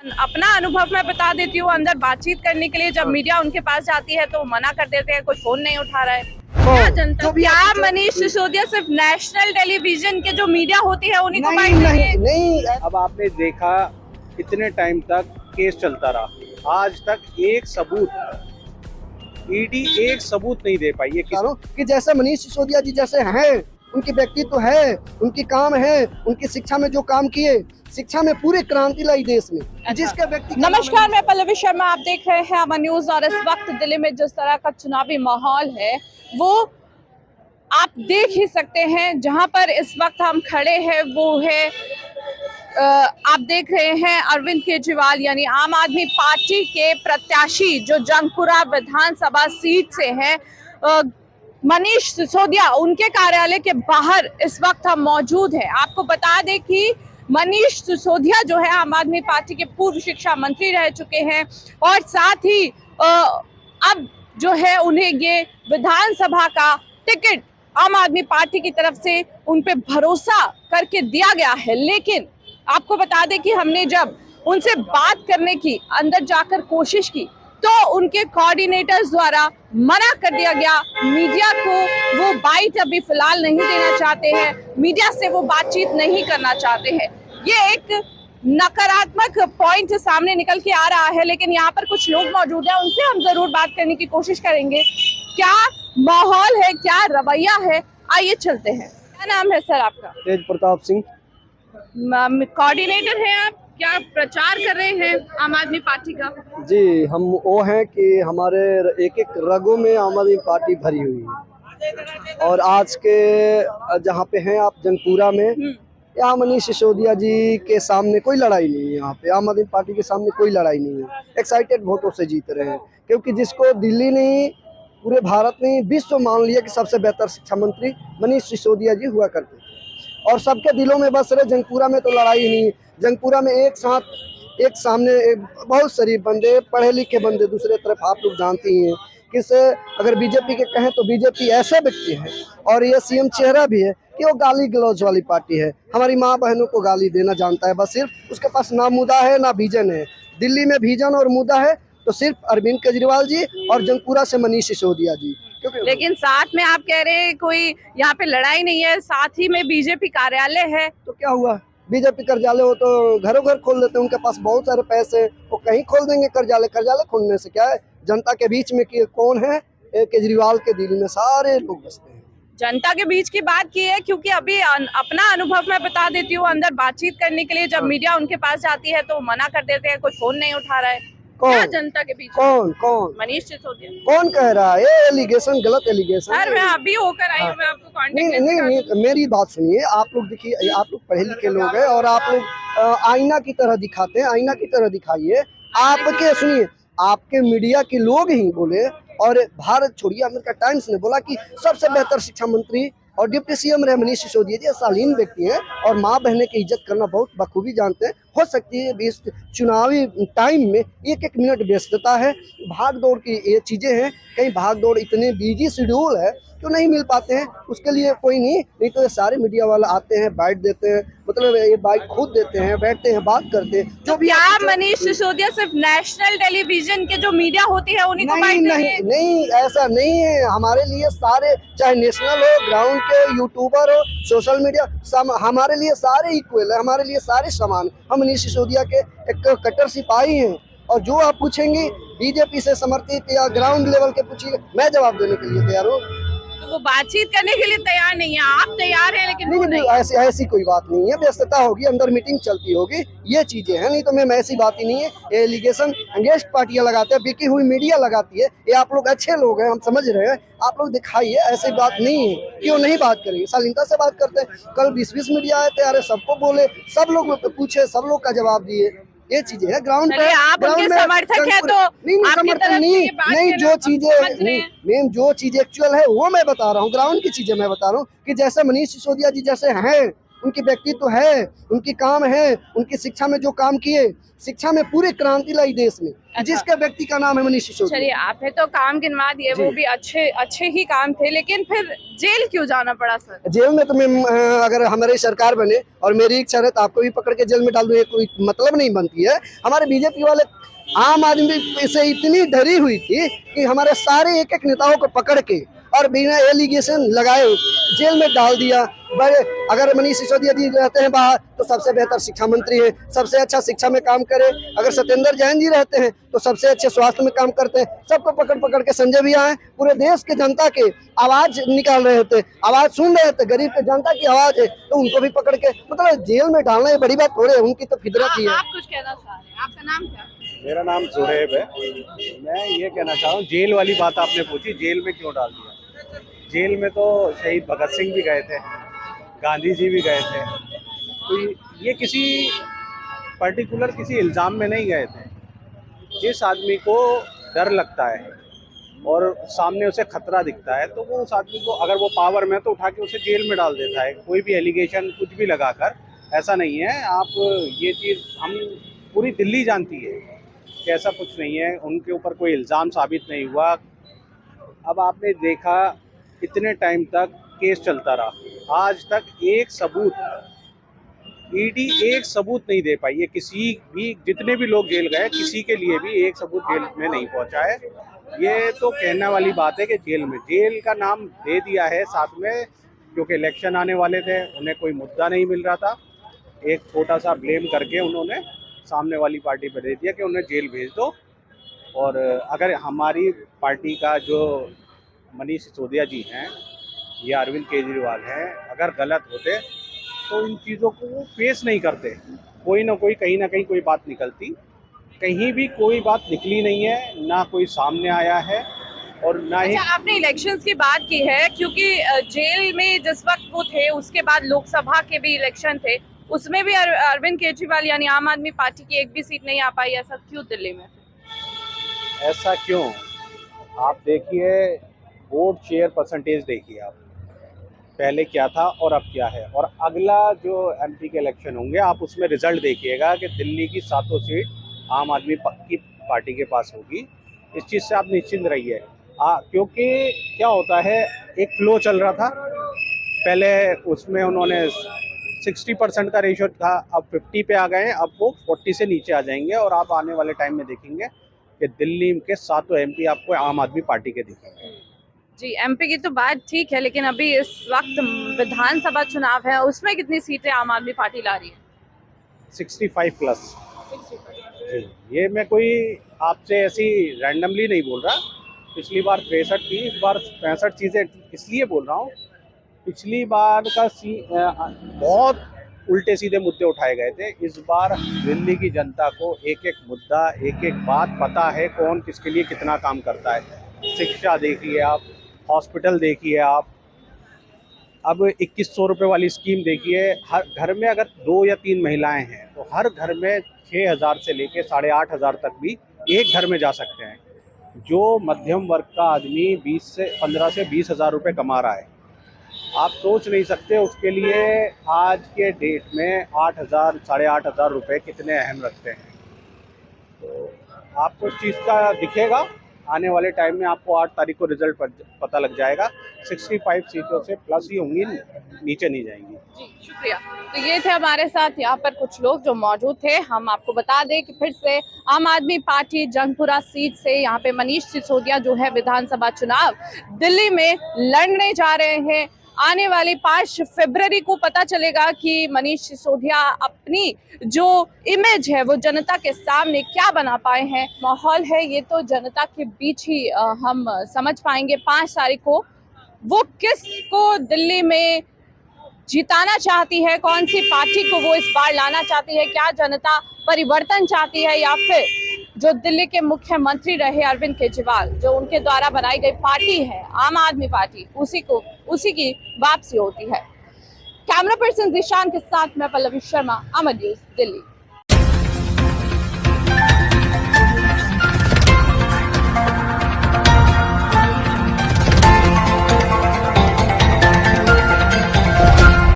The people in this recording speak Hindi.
अपना अनुभव मैं बता देती हूँ। अंदर बातचीत करने के लिए जब मीडिया उनके पास जाती है तो मना कर देते हैं, कोई फोन नहीं उठा रहा है। क्या जनता, क्या मनीष सिसोदिया सिर्फ नेशनल टेलीविजन के जो मीडिया होती है उन्हीं को बाइट देंगे? नहीं। अब आपने देखा कितने टाइम तक केस चलता रहा, आज तक एक सबूत ईडी एक सबूत नहीं दे पाई है कि जैसे मनीष सिसोदिया जी जैसे हैं, उनकी व्यक्तित्व है, उनकी काम है, उनकी शिक्षा में जो काम किए, शिक्षा में पूरी क्रांति लाई देश में। जिसके व्यक्ति नमस्कार, मैं पल्लवी शर्मा, आप देख रहे हैं अमन न्यूज। और इस वक्त दिल्ली में जिस तरह का चुनावी माहौल है वो आप देख ही सकते हैं। जहां पर इस वक्त हम खड़े हैं वो है आप देख रहे हैं अरविंद केजरीवाल यानी आम आदमी पार्टी के प्रत्याशी जो जंगपुरा विधानसभा सीट से हैं, मनीष सिसोदिया, उनके कार्यालय के बाहर इस वक्त हम मौजूद हैं। आपको बता दें कि मनीष सिसोदिया जो है आम आदमी पार्टी के पूर्व शिक्षा मंत्री रह चुके हैं और साथ ही अब जो है उन्हें ये विधानसभा का टिकट आम आदमी पार्टी की तरफ से उन पे भरोसा करके दिया गया है। लेकिन आपको बता दें कि हमने जब उनसे बात करने की अंदर जाकर कोशिश की तो उनके कोऑर्डिनेटर्स द्वारा मना कर दिया गया। मीडिया को वो बाइट अभी फिलहाल नहीं देना चाहते हैं, मीडिया से वो बातचीत नहीं करना चाहते हैं। ये एक नकारात्मक पॉइंट सामने निकल के आ रहा है। लेकिन यहाँ पर कुछ लोग मौजूद हैं, उनसे हम जरूर बात करने की कोशिश करेंगे। क्या माहौल है, क्या रवैया है, आइए चलते हैं। क्या नाम है सर आपका? तेज प्रताप सिंह। कोऑर्डिनेटर हैं आप, क्या प्रचार कर रहे हैं आम आदमी पार्टी का? जी, हम वो हैं कि हमारे एक एक रगों में आम आदमी पार्टी भरी हुई है। और आज के जहाँ पे हैं आप जंगपुरा में, यहाँ मनीष सिसोदिया जी के सामने कोई लड़ाई नहीं है। यहाँ पे आम आदमी पार्टी के सामने कोई लड़ाई नहीं है। एक्साइटेड वोटों से जीत रहे हैं, क्योंकि जिसको दिल्ली नहीं पूरे भारत ने विश्व मान लिया कि सबसे बेहतर शिक्षा मंत्री मनीष सिसोदिया जी हुआ करते थे और सबके दिलों में बस रहे। जंगपुरा में तो लड़ाई नहीं, जंगपुरा में एक साथ एक सामने एक बहुत शरीफ बंदे, पढ़े लिखे बंदे, दूसरे तरफ आप लोग जानते ही हैं कि अगर बीजेपी के कहें तो बीजेपी ऐसे व्यक्ति है और ये सीएम चेहरा भी है कि वो गाली गलौज वाली पार्टी है। हमारी माँ बहनों को गाली देना जानता है बस, सिर्फ उसके पास ना मुद्दा है ना विजन है। दिल्ली में विजन और मुद्दा है तो सिर्फ अरविंद केजरीवाल जी और जंगपुरा से मनीष सिसोदिया जी। लेकिन साथ में आप कह रहे हैं कोई यहाँ पे लड़ाई नहीं है, साथ ही में बीजेपी कार्यालय है, तो क्या हुआ? बीजेपी कार्यालय हो तो घरों घर खोल देते हैं, उनके पास बहुत सारे पैसे, वो कहीं खोल देंगे कार्यालय। कार्यालय खोलने से क्या है, जनता के बीच में कौन है? केजरीवाल के दिल में सारे लोग बसते हैं। जनता के बीच की बात की है, क्योंकि अभी अपना अनुभव मैं बता देती हूँ। अंदर बातचीत करने के लिए जब मीडिया उनके पास जाती है तो मना कर देते हैं, कोई फोन नहीं उठा रहा है। क्या जनता के बीच? कौन? मनीष सिसोदिया। कौन कह रहा है? ये एलिगेशन, गलत एलिगेशन। सर मैं अभी होकर आई हूँ, मैं आपको कांटेक्ट नहीं, मेरी बात सुनिए। आप लोग देखिए, आप लोग पढ़े लिखे लोग हैं और आप लोग आईना की तरह दिखाते हैं, आईना की तरह दिखाइए। आपके सुनिए, आपके मीडिया के लोग ही बोले और भारत छोड़िए अमेरिका टाइम्स ने बोला कि सबसे बेहतर शिक्षा मंत्री और डिप्टी सीएम रहे मनीष सिसोदिया जी। शालीन व्यक्ति हैं और माँ बहने की इज्जत करना बहुत बखूबी जानते हैं। हो सकती है इस चुनावी टाइम में एक एक मिनट व्यस्तता है, भाग दौड़ की ये चीज़ें हैं, कहीं भाग दौड़, इतने बिजी शेड्यूल है तो नहीं मिल पाते हैं। उसके लिए कोई नहीं तो ये सारे मीडिया वाले आते हैं, बाइट देते हैं, मतलब ये बाइट खुद देते हैं, बैठते हैं, बात करते हैं। जो भी आप मनीष सिसोदिया सिर्फ नेशनल टेलीविजन के जो मीडिया होती है उन्हीं को बाइट देंगे? नहीं, ऐसा नहीं है। हमारे लिए सारे, चाहे नेशनल हो, ग्राउंड के यूट्यूबर हो, सोशल मीडिया, हमारे लिए सारे इक्वल है, हमारे लिए सारे समान। हम मनीष सिसोदिया के एक कट्टर सिपाही हैं और जो आप पूछेंगे बीजेपी से समर्थित या ग्राउंड लेवल के पूछिए, मैं जवाब देने के लिए तैयार हूँ। वो बातचीत करने के लिए तैयार नहीं है, आप तैयार हैं लेकिन नहीं, ऐसी कोई बात नहीं है। व्यस्तता होगी, अंदर मीटिंग चलती होगी, ये चीजें हैं। नहीं तो मैम ऐसी बात ही नहीं है। एलिगेशन अंगेस्ट पार्टियां लगाते हैं, बिकी हुई मीडिया लगाती है। ये आप लोग अच्छे लोग हैं, हम समझ रहे हैं, आप लोग दिखाइए। ऐसी बात नहीं है, क्यों नहीं बात करेंगे? शालीनता से बात करते हैं। कल 20 मीडिया आए थे, अरे सबको बोले, सब लोग पूछे, सब लोग का जवाब दिए। ये चीजें है ग्राउंड पे। आप उनके समर्थक हैं तो समर्थन नहीं, जो चीजें मैम, जो चीजें एक्चुअल है वो मैं बता रहा हूँ। ग्राउंड की चीजें मैं बता रहा हूँ कि जैसे मनीष सिसोदिया जी जैसे हैं, उनकी व्यक्तित्व है, उनकी काम है, उनकी शिक्षा में जो काम किए, शिक्षा में पूरी क्रांति लाई देश में, जिसके व्यक्ति का नाम है मनीष सिसोदिया। चलिए, आपने तो काम गिनवा दिए, वो भी अच्छे ही काम थे, लेकिन फिर जेल क्यों जाना पड़ा सर? जेल में तो मैं अगर हमारी सरकार बने और मेरी इच्छा है तो आपको भी पकड़ के जेल में डाल दूं, ये कोई मतलब नहीं बनती है। हमारे बीजेपी वाले आम आदमी से इतनी डरी हुई थी कि हमारे सारे एक एक नेताओं को पकड़ के और बिना एलिगेशन लगाए जेल में डाल दिया। बड़े अगर मनीष सिसोदिया जी रहते हैं बाहर तो सबसे बेहतर शिक्षा मंत्री है, सबसे अच्छा शिक्षा में काम करे। अगर सत्येंद्र जैन जी रहते हैं तो सबसे अच्छे स्वास्थ्य में काम करते हैं। सबको पकड़ पकड़ के संजय भैया हैं, पूरे देश के जनता के आवाज निकाल रहे थे, आवाज सुन रहे थे, गरीब के जनता की आवाज है, तो उनको भी पकड़ के मतलब जेल में डालना ये बड़ी बात थोड़ी है, उनकी तो फितरत ही है। आप कुछ कहना चाह रहे हैं? आपका नाम क्या है? मेरा नाम जुरेब है। मैं ये कहना चाह रहा हूँ, जेल वाली बात आपने पूछी, जेल में क्यों डाल दिया? जेल में तो शहीद भगत सिंह भी गए थे, गांधी जी भी गए थे, तो ये किसी पर्टिकुलर किसी इल्ज़ाम में नहीं गए थे। जिस आदमी को डर लगता है और सामने उसे खतरा दिखता है तो वो उस आदमी को, अगर वो पावर में है तो उठा के उसे जेल में डाल देता है, कोई भी एलिगेशन कुछ भी लगाकर। ऐसा नहीं है, आप ये चीज़ हम पूरी दिल्ली जानती है कि ऐसा कुछ नहीं है, उनके ऊपर कोई इल्ज़ाम साबित नहीं हुआ। अब आपने देखा इतने टाइम तक केस चलता रहा, आज तक एक सबूत ईडी एक सबूत नहीं दे पाई है। किसी भी, जितने भी लोग जेल गए, किसी के लिए भी एक सबूत जेल में नहीं पहुंचा है। ये तो कहने वाली बात है कि जेल का नाम दे दिया है साथ में, क्योंकि इलेक्शन आने वाले थे, उन्हें कोई मुद्दा नहीं मिल रहा था, एक छोटा सा ब्लेम करके उन्होंने सामने वाली पार्टी पर दे दिया कि उन्हें जेल भेज दो। और अगर हमारी पार्टी का जो मनीष सिसोदिया जी हैं या अरविंद केजरीवाल हैं, अगर गलत होते तो इन चीज़ों को वो फेस नहीं करते। कोई ना कोई, कहीं ना कहीं कोई बात निकलती, कहीं भी कोई बात निकली नहीं है, ना कोई सामने आया है और ना ही। अच्छा, आपने इलेक्शंस की बात की है, क्योंकि जेल में जिस वक्त वो थे उसके बाद लोकसभा के भी इलेक्शन थे, उसमें भी अरविंद केजरीवाल यानी आम आदमी पार्टी की एक भी सीट नहीं आ पाई। ऐसा क्यों दिल्ली में? ऐसा क्यों? आप देखिए, वोट शेयर परसेंटेज देखिए आप, पहले क्या था और अब क्या है। और अगला जो एमपी के इलेक्शन होंगे, आप उसमें रिजल्ट देखिएगा कि दिल्ली की 7 सीट आम आदमी की पार्टी के पास होगी। इस चीज़ से आप निश्चिंत रहिए। क्योंकि क्या होता है, एक फ्लो चल रहा था पहले, उसमें उन्होंने 60% का रेशो था, अब 50 पे आ गए हैं, अब वो 40 से नीचे आ जाएंगे। और आप आने वाले टाइम में देखेंगे कि दिल्ली के 7 एमपी आपको आम आदमी पार्टी के दिखेंगे। जी, एमपी की तो बात ठीक है, लेकिन अभी इस वक्त विधानसभा चुनाव है, उसमें कितनी सीटें आम आदमी पार्टी ला रही है? 65 प्लस। जी, ये मैं कोई आपसे ऐसी रैंडमली नहीं बोल रहा। पिछली बार 63 थी, इस बार 65 चीज़ें इसलिए बोल रहा हूँ, पिछली बार का बहुत उल्टे सीधे मुद्दे उठाए गए थे। इस बार दिल्ली की जनता को एक एक मुद्दा, एक एक बात पता है, कौन किसके लिए कितना काम करता है। शिक्षा देखिए आप, हॉस्पिटल देखिए आप, अब 2100 रुपये वाली स्कीम देखिए। हर घर में अगर 2 या 3 महिलाएं हैं तो हर घर में 6000 से लेके 8500 तक भी एक घर में जा सकते हैं। जो मध्यम वर्ग का आदमी 15 से 20 हज़ार रुपये कमा रहा है, आप सोच नहीं सकते उसके लिए आज के डेट में 8000, 8500 रुपये कितने अहम रखते हैं। तो आपको इस चीज़ का दिखेगा आने वाले टाइम में, आपको 8 तारीख को रिजल्ट पता लग जाएगा। 65 सीटों से प्लस ही होंगी, नीचे नहीं जाएंगी। जी, शुक्रिया। तो ये थे हमारे साथ यहाँ पर कुछ लोग जो मौजूद थे। हम आपको बता दें कि फिर से आम आदमी पार्टी जंगपुरा सीट से यहाँ पे मनीष सिसोदिया जो है विधानसभा चुनाव दिल्ली में लड़ने जा रहे हैं। आने वाली 5 फरवरी को पता चलेगा कि मनीष सिसोदिया अपनी जो इमेज है वो जनता के सामने क्या बना पाए हैं। माहौल है ये तो जनता के बीच ही हम समझ पाएंगे 5 तारीख को वो किस को दिल्ली में जिताना चाहती है, कौन सी पार्टी को वो इस बार लाना चाहती है, क्या जनता परिवर्तन चाहती है या फिर जो दिल्ली के मुख्यमंत्री रहे अरविंद केजरीवाल, जो उनके द्वारा बनाई गई पार्टी है आम आदमी पार्टी, उसी की वापसी होती है। कैमरा पर्सन जिशान के साथ मैं पल्लवी शर्मा, अमर न्यूज़ दिल्ली।